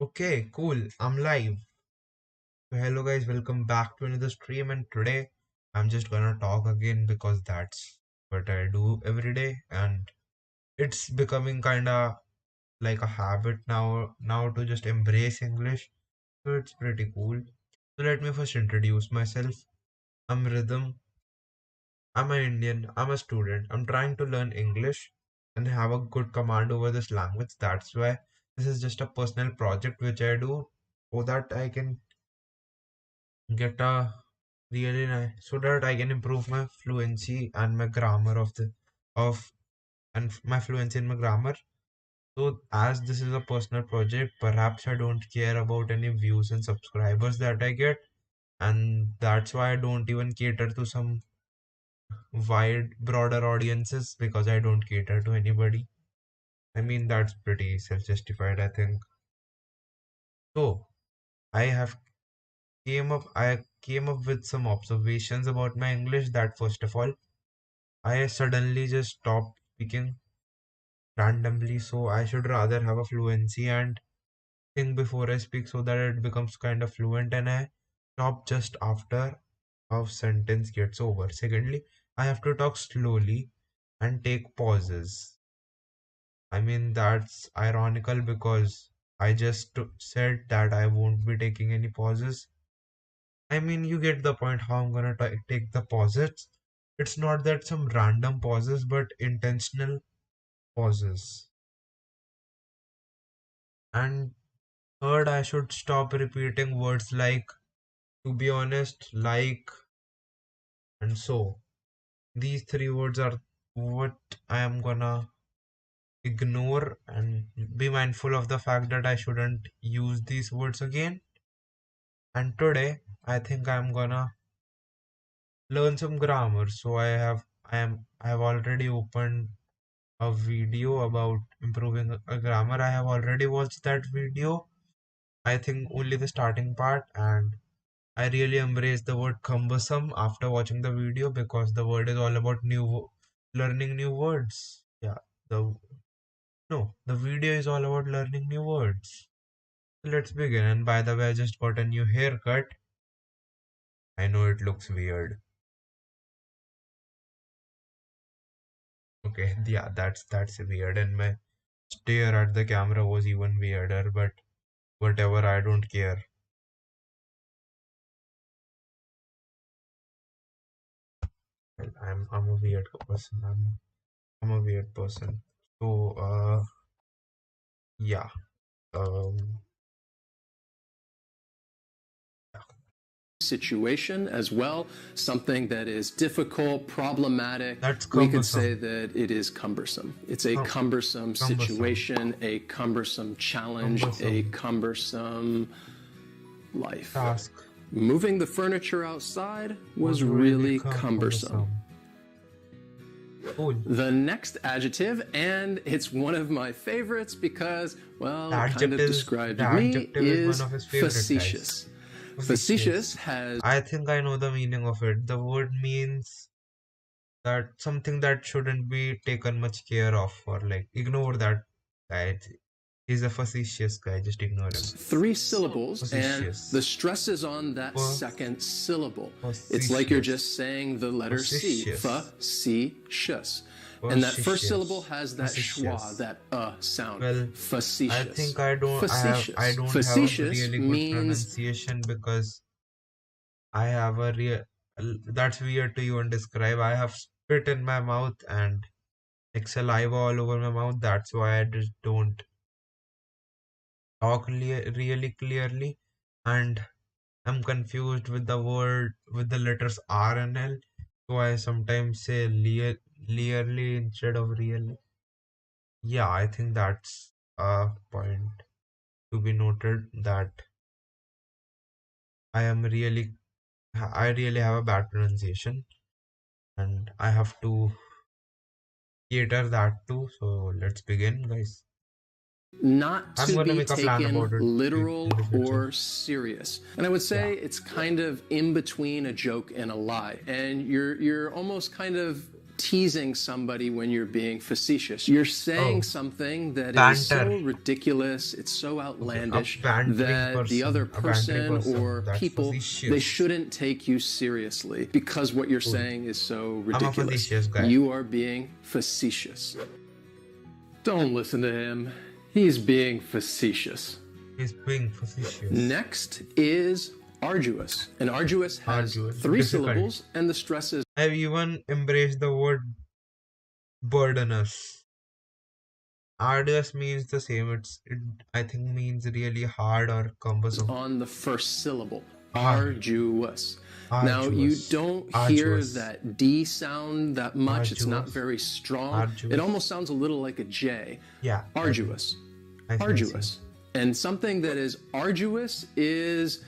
Okay, cool. I'm live. So hello guys, welcome back to another stream and today I'm just gonna talk again because that's what I do every day and it's becoming kinda like a habit now to just embrace English. So it's pretty cool. So let me first introduce myself. I'm Rhythm. I'm an Indian. I'm a student. I'm trying to learn English and have a good command over this language. That's why this is just a personal project which I do so that I can get a really nice so that I can improve my fluency and my grammar of my fluency in my grammar. So as this is a personal project, perhaps I don't care about any views and subscribers that I get, and that's why I don't even cater to some wide broader audiences because I don't cater to anybody. I mean that's pretty self-justified, I think. So I have I came up with some observations about my English that first of all I suddenly just stopped speaking randomly, so I should rather have a fluency and think before I speak so that it becomes kind of fluent and I stop just after a sentence gets over. Secondly, I have to talk slowly and take pauses. I mean, that's ironical because I just said that I won't be taking any pauses. I mean, you get the point how I'm gonna take the pauses. It's not that some random pauses, but intentional pauses. And third, I should stop repeating words like, to be honest, like, and so. These three words are what I am gonna ignore and be mindful of the fact that I shouldn't use these words again. And today, I think I'm gonna learn some grammar. So I have already opened a video about improving a grammar. I have already watched that video. I think only the starting part, and I really embrace the word cumbersome after watching the video because the word is all about learning new words. Yeah, the no, the video is all about learning new words. So let's begin. And by the way, I just got a new haircut. I know it looks weird. Okay, yeah, that's weird. And my stare at the camera was even weirder, but whatever, I don't care. Well, I'm a weird person. I'm a weird person. So yeah. Um situation as well, something that is difficult, problematic. that's We could say cumbersome. that it is cumbersome. It's a cumbersome Cumbersome. situation, a cumbersome challenge, a Cumbersome. cumbersome life. Task. Moving the furniture outside was Was really really cumbersome. cumbersome. Cool. The next adjective, and it's one of my favorites because, well, The it kind of adjective describes the me, adjective is one is of his favorite guys. facetious. Facetious has I think I know the meaning of it. The word means that something that shouldn't be taken much care of or like ignore that guy. He's a facetious guy, just ignore him. three syllables, and Facetious. the stress is on that Fa- second syllable. Facetious. It's like you're just saying the letter Facetious. C, facetious. And that first syllable has that schwa, Facetious. that sound. Well, Facetious. I think I don't Facetious. I don't have a Facetious really good means pronunciation because I have a real that's weird to even describe. I have spit in my mouth and like saliva all over my mouth. That's why I just don't talk really clearly. And I'm confused with the word with the letters R and L. So I sometimes say clearly instead of really. Yeah, I think that's a point to be noted that I really have a bad pronunciation and I have to cater that too. So let's begin, guys. not I'm to gonna be make a plan taken about it literal in the future. or serious. And I would say Yeah. it's kind of in between a joke and a lie. And you're almost kind of teasing somebody when you're being facetious. You're saying something that is so Banter. ridiculous, it's so outlandish bantering that the other bantering person or that's people, facetious. they shouldn't take you seriously because what you're saying is so ridiculous. I'm a facetious guy. You are being facetious. Don't listen to him. He's being facetious. He's being facetious. Next is arduous. And arduous has three syllables and the stress is. I've even embraced the word burdenous. Arduous means the same. It I think means really hard or cumbersome. On the first syllable. Arduous. Now, you Arduous. don't hear Arduous. that D sound that much. It's not Arduous. very strong. Arduous. It almost sounds a little like a J. Yeah. Arduous. I think Arduous. And something that is arduous is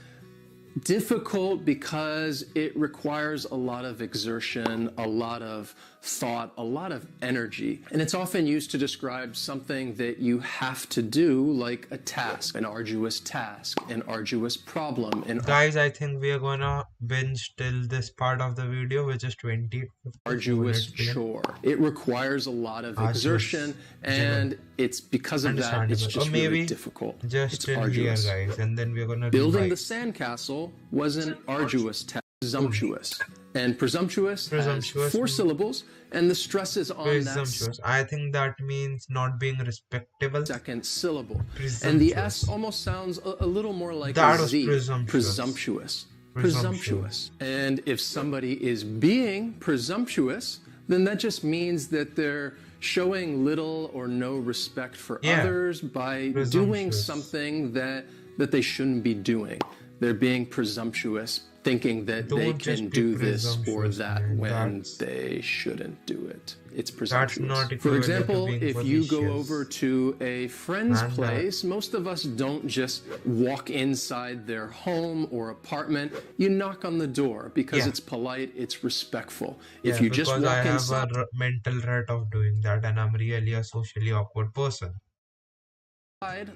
difficult because it requires a lot of exertion, a lot of thought, a lot of energy. And it's often used to describe something that you have to do, like a task, an arduous task, an arduous problem. Guys, I think we are gonna binge till this part of the video, which is 20. Arduous chore. It requires a lot of exertion, and it's because of that, it's just really difficult. Just it's till here, guys, and then we're gonna building the sandcastle was an arduous task. Presumptuous. And presumptuous has four syllables, and the stress is on presumptuous. I think that means not being respectable. Second syllable. And the S almost sounds a little more like that a was Z. presumptuous. Presumptuous. And if somebody is being presumptuous, then that just means that they're showing little or no respect for others by doing something that they shouldn't be doing. They're being presumptuous, thinking that they can do this or that when they shouldn't do it. It's presumptuous. For example, if you go over to a friend's place, most of us don't just walk inside their home or apartment. You knock on the door because it's polite, it's respectful. If you just walk inside, I have a mental rate of doing that, and I'm really a socially awkward person.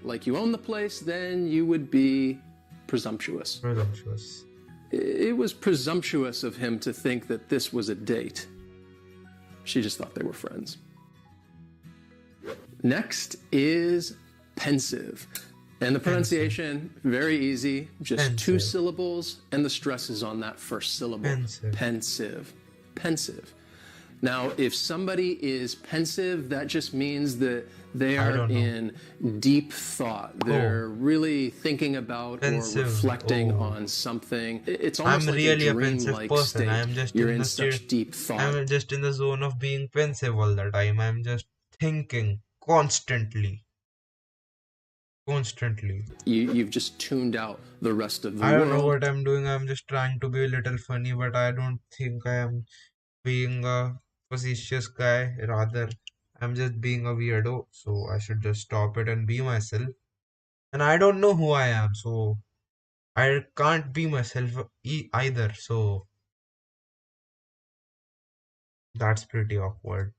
Like you own the place, then you would be presumptuous. Presumptuous. It was presumptuous of him to think that this was a date. She just thought they were friends. Next is pensive. And the pronunciation, very easy, just two syllables, and the stress is on that first syllable. Pensive. Pensive. Pensive. Now, if somebody is pensive, that just means that they are in deep thought. They're really thinking about or reflecting on something. It's almost like a dream-like state. I'm just You're in such deep thought. I'm just in the zone of being pensive all the time. I'm just thinking constantly. You've just tuned out the rest of the world. I don't know world. what I'm doing. I'm just trying to be a little funny, but I don't think I am being a facetious guy. Rather, I'm just being a weirdo, so I should just stop it and be myself. And I don't know who I am, so I can't be myself either, so that's pretty awkward.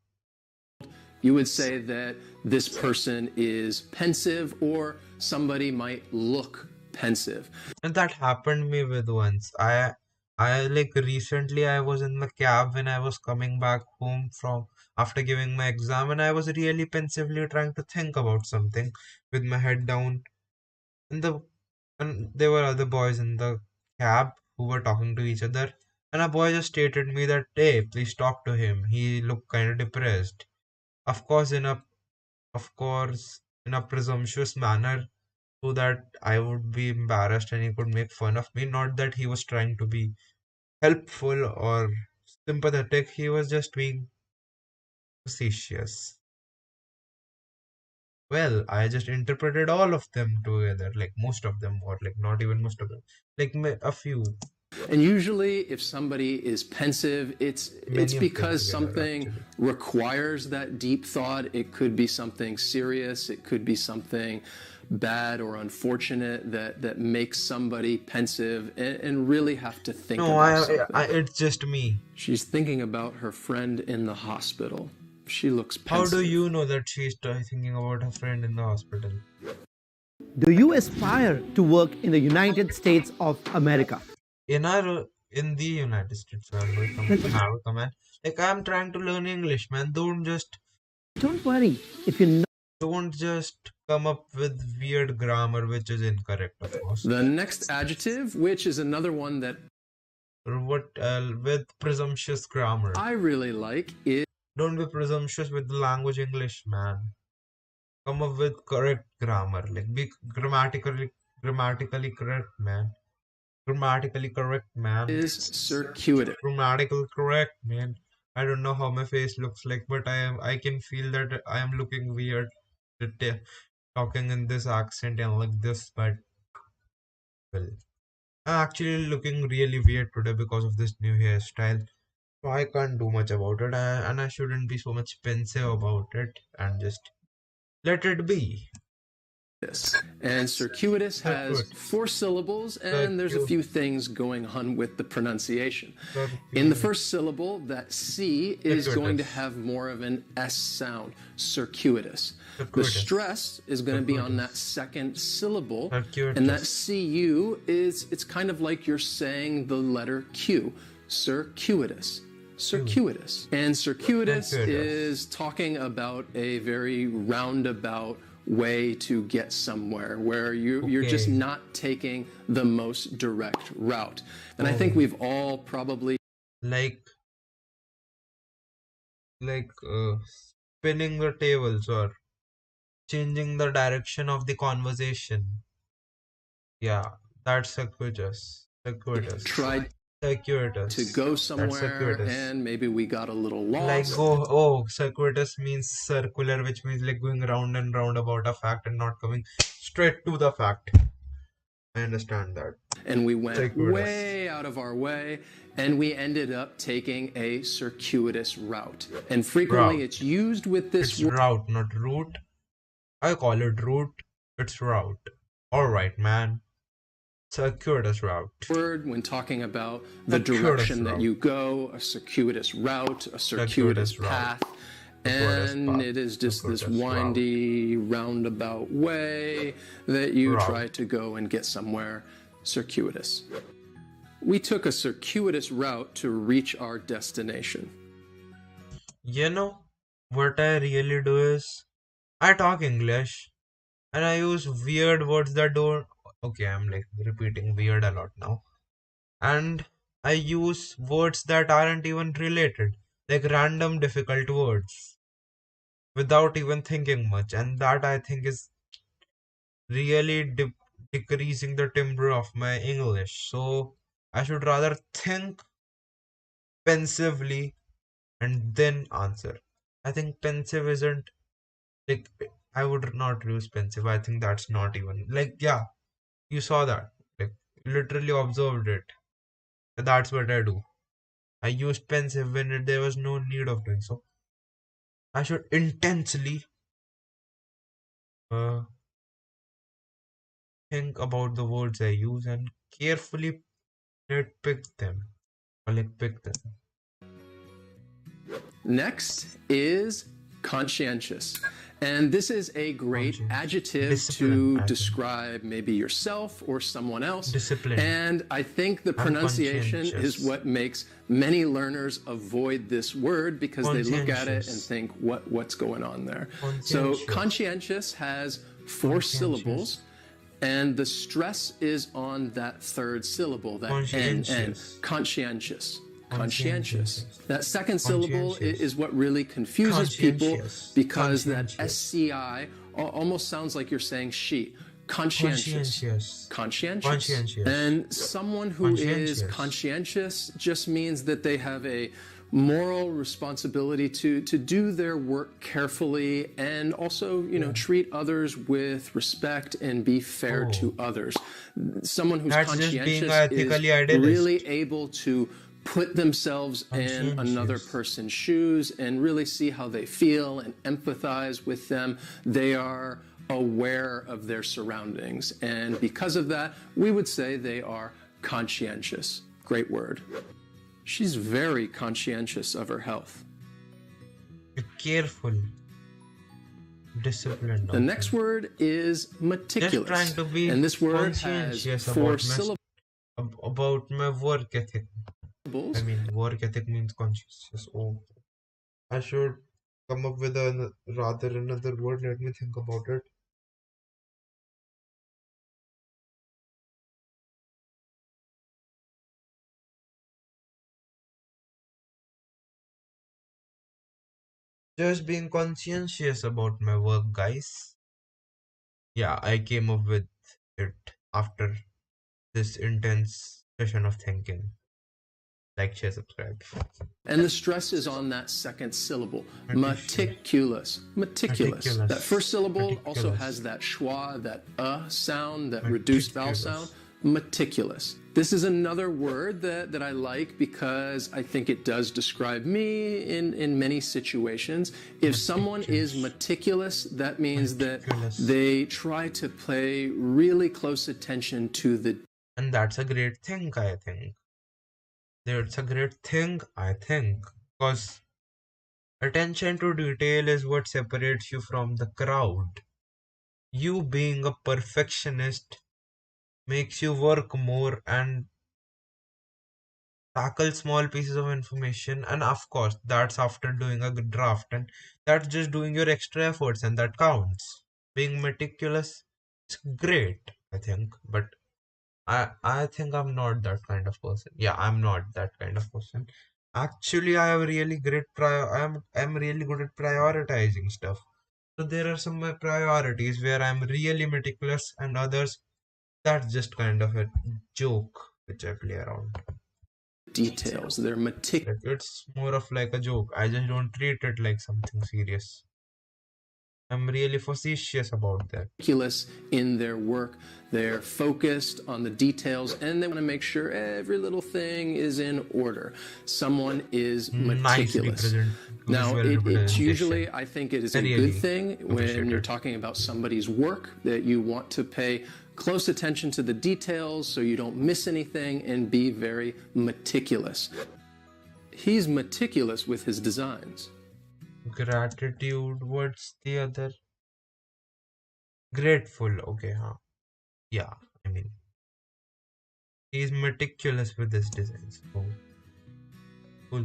You would say that this person is pensive, or somebody might look pensive. And that happened me with once. I like recently I was in the cab when I was coming back home from after giving my exam, and I was really pensively trying to think about something with my head down. And there were other boys in the cab who were talking to each other, and a boy just stated me that, hey, please talk to him. He looked kind of depressed. Of course, in a presumptuous manner, so that I would be embarrassed and he could make fun of me. Not that he was trying to be helpful or sympathetic, he was just being facetious. Well, I just interpreted all of them together, like most of them, or like not even most of them, like a few. And usually if somebody is pensive, it's because something requires that deep thought. It could be something serious, it could be something bad or unfortunate that makes somebody pensive and really have to think about something. It's just me. She's thinking about her friend in the hospital. She looks pensive. How do you know that she's thinking about her friend in the hospital? Do you aspire to work in the United States of America? In in the United States, so I'll come to America, man. Like, I'm trying to learn English, man. Don't worry if you don't just come up with weird grammar which is incorrect, of course. The next adjective, which is another one that with presumptuous grammar. I really like is don't be presumptuous with the language English, man. Come up with correct grammar. Like, be grammatically correct, man. Grammatically correct, man. Is circuitous. Grammatical correct, man. I don't know how my face looks like, but I can feel that I am looking weird talking in this accent and like this, but well, I'm actually looking really weird today because of this new hairstyle. So I can't do much about it, and I shouldn't be so much pensive about it and just let it be. And circuitous has 4 syllables, and there's a few things going on with the pronunciation. In the first syllable, that C is going to have more of an S sound, circuitous. The stress is going to be on that second syllable, and that CU it's kind of like you're saying the letter Q, circuitous. Circuitous. And circuitous is talking about a very roundabout way to get somewhere, where you're just not taking the most direct route. And I think we've all probably like spinning the tables or changing the direction of the conversation. Yeah, that's circuitous. Tried to go somewhere and maybe we got a little lost. Circuitous means circular, which means like going round and round about a fact and not coming straight to the fact. I understand that. And we went way out of our way, and we ended up taking a circuitous route. And frequently it's used with this route, not route. I call it route. It's route. Alright, man. Circuitous route. Word when talking about the direction that you go, a circuitous route, a circuitous path. And it is just this windy, roundabout way that you try to go and get somewhere circuitous. We took a circuitous route to reach our destination. You know, what I really do is, I talk English, and I use weird words that don't... Okay, I'm like repeating weird a lot now. And I use words that aren't even related, like random difficult words, without even thinking much. And that, I think, is really decreasing the timbre of my English. So I should rather think pensively and then answer. I think pensive isn't like... I would not use pensive. I think that's not even like, yeah, you saw that. Like, literally observed it. That's what I do. I used pensive when there was no need of doing so. I should intensely think about the words I use and carefully pick them. Or like pick them. Next is conscientious. And this is a great adjective to describe maybe yourself or someone else. Discipline. And I think the pronunciation is what makes many learners avoid this word, because they look at it and think, what's going on there? So conscientious has 4 syllables, and the stress is on that third syllable, that N, conscientious. Conscientious. That second syllable is what really confuses people, because that SCI almost sounds like you're saying she. Conscientious. Conscientious. And someone who is conscientious just means that they have a moral responsibility to do their work carefully, and also, treat others with respect and be fair to others. Someone who's conscientious is really able to put themselves in another person's shoes and really see how they feel and empathize with them. They are aware of their surroundings, and because of that, we would say they are conscientious. Great word. She's very conscientious of her health. Be careful. Disciplined. The next word is meticulous. And this word has 4 syllables. about my work ethic. I mean, work ethic means conscientious. Oh, I should come up with another word. Let me think about it. Just being conscientious about my work, guys. Yeah, I came up with it after this intense session of thinking. Like, share, subscribe. And the stress is on that second syllable, meticulous. Meticulous. That first syllable also has that schwa, that sound, that reduced vowel sound. Meticulous. This is another word that I like because I think it does describe me in many situations. If someone is meticulous, that means that they try to pay really close attention to the... And that's a great thing, I think. That's a great thing, I think, because attention to detail is what separates you from the crowd. You being a perfectionist makes you work more and tackle small pieces of information, and of course that's after doing a good draft, and that's just doing your extra efforts, and that counts. Being meticulous is great, I think, but I think I'm not that kind of person. Yeah, I'm not that kind of person. Actually, I have really great I'm really good at prioritizing stuff. So there are some priorities where I'm really meticulous, and others that's just kind of a joke which I play around. Details. They're meticulous. Like, it's more of like a joke. I just don't treat it like something serious. I'm really facetious about that. In their work, they're focused on the details, and they want to make sure every little thing is in order. Someone is meticulous. Now, it's usually, I think it is a good thing when you're talking about somebody's work that you want to pay close attention to the details so you don't miss anything and be very meticulous. He's meticulous with his designs. Gratitude, what's the other? Grateful, okay, huh? Yeah, I mean, he's meticulous with his designs. Oh, cool.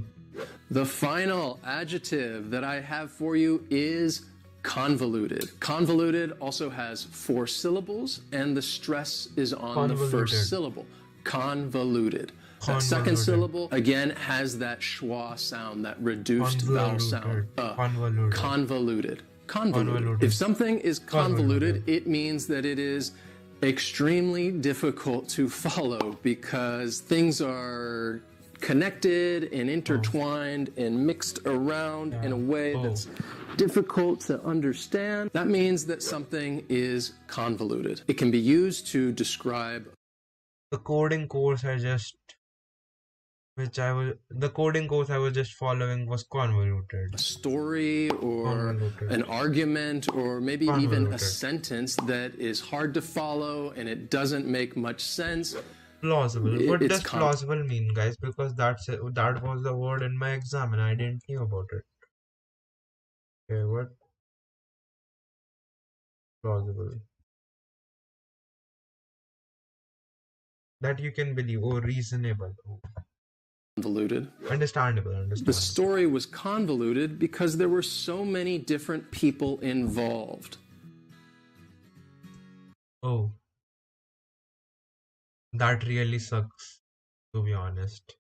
The final adjective that I have for you is convoluted. Convoluted also has 4 syllables, and the stress is on the first syllable. Convoluted. That second syllable, again, has that schwa sound, that reduced vowel sound. Convoluted. Convoluted. If something is convoluted, it means that it is extremely difficult to follow because things are connected and intertwined and mixed around in a way that's difficult to understand. That means that something is convoluted. It can be used to describe... The coding course the coding course I was just following was convoluted. A story or an argument or maybe even a sentence that is hard to follow and it doesn't make much sense. Plausible. What does plausible mean, guys? Because that was the word in my exam and I didn't know about it. Okay, what? Plausible. That you can believe. Oh, reasonable. Convoluted. Understandable. The story was convoluted because there were so many different people involved. Oh. That really sucks, to be honest.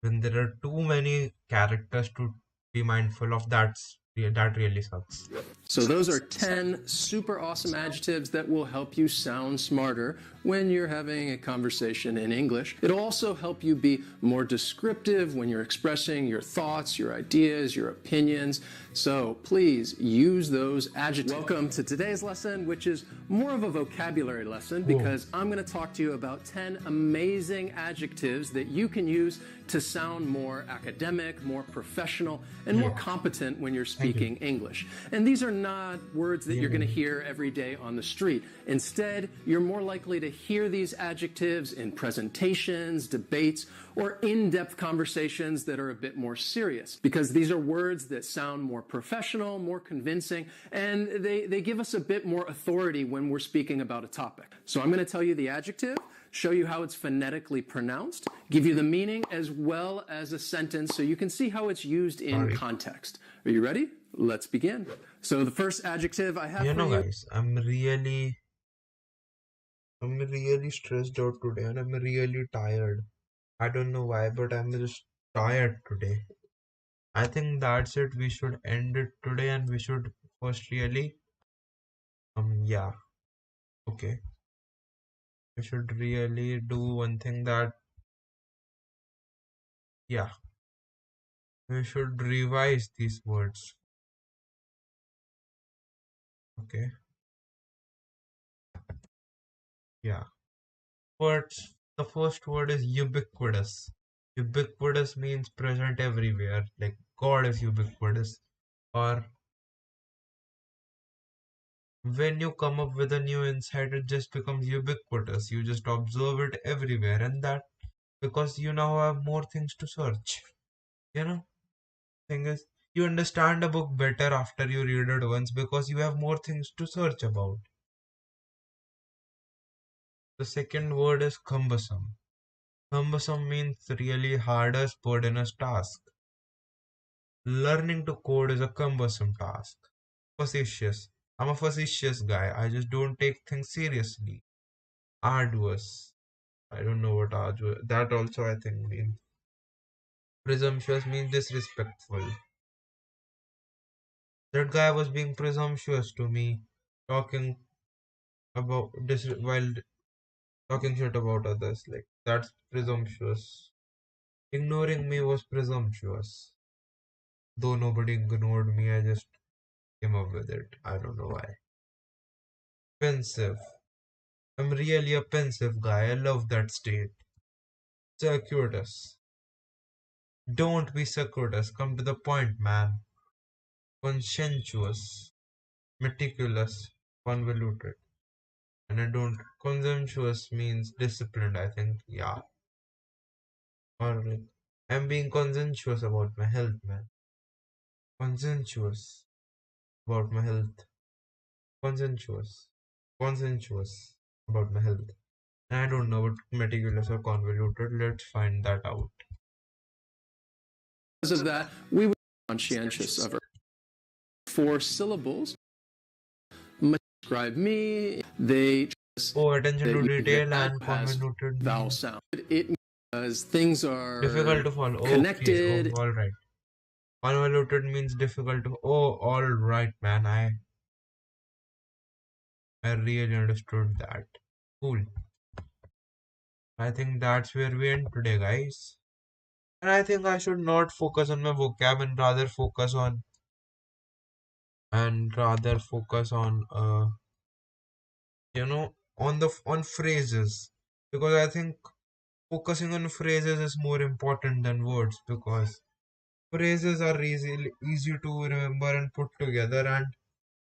When there are too many characters to be mindful of, that really sucks. So those are 10 super awesome adjectives that will help you sound smarter when you're having a conversation in English. It'll also help you be more descriptive when you're expressing your thoughts, your ideas, your opinions. So please use those adjectives. Welcome to today's lesson, which is more of a vocabulary lesson because I'm going to talk to you about 10 amazing adjectives that you can use to sound more academic, more professional, and more competent when you're speaking English. And these are not words that you're going to hear every day on the street. Instead, you're more likely to hear these adjectives in presentations, debates, or in-depth conversations that are a bit more serious, because these are words that sound more professional, more convincing, and they give us a bit more authority when we're speaking about a topic. So I'm going to tell you the adjective, show you how it's phonetically pronounced, give you the meaning as well as a sentence so you can see how it's used in context. Are you ready? Let's begin. So the first adjective I have for you... guys, I'm really stressed out today and I'm really tired. I don't know why, but I'm just tired today. I think that's it. We should end it today and we should first really, yeah, okay. We should really do one thing that, yeah, we should revise these words. Okay, yeah. Words, the first word is ubiquitous. Ubiquitous means present everywhere, like God is ubiquitous. Or when you come up with a new insight, it just becomes ubiquitous. You just observe it everywhere, and that because you now have more things to search. You know, thing is, you understand a book better after you read it once because you have more things to search about. The second word is cumbersome. Cumbersome means really hardest, burdenous task. Learning to code is a cumbersome task. Facetious. I'm a facetious guy. I just don't take things seriously. Arduous. I don't know what arduous. That also I think means. Presumptuous means disrespectful. That guy was being presumptuous to me, talking about this while talking shit about others. Like that's presumptuous. Ignoring me was presumptuous. Though nobody ignored me, I just came up with it. I don't know why. Pensive. I'm really a pensive guy. I love that state. Circuitous. Don't be circuitous. Come to the point, man. Conscientious. Meticulous. Convoluted. And I don't. Conscientious means disciplined, I think. Yeah. Or like, I'm being conscientious about my health, man. Conscientious about my health. Conscientious. Conscientious about my health. And I don't know what meticulous or convoluted. Let's find that out. Because of that, we would be conscientious of our 4 syllables. Describe me. They Oh, attention to detail and convoluted vowel sound. It because things are difficult to follow. Connected. Okay, all right. Convoluted means difficult to. Oh, all right, man. I really understood that. Cool. I think that's where we end today, guys. And I think I should not focus on my vocab and rather focus on on phrases, because I think focusing on phrases is more important than words, because phrases are easy to remember and put together, and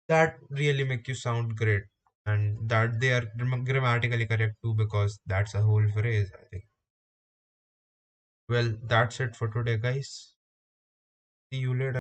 that really make you sound great, and that they are grammatically correct too, because that's a whole phrase, I think. Well, that's it for today, guys. See you later.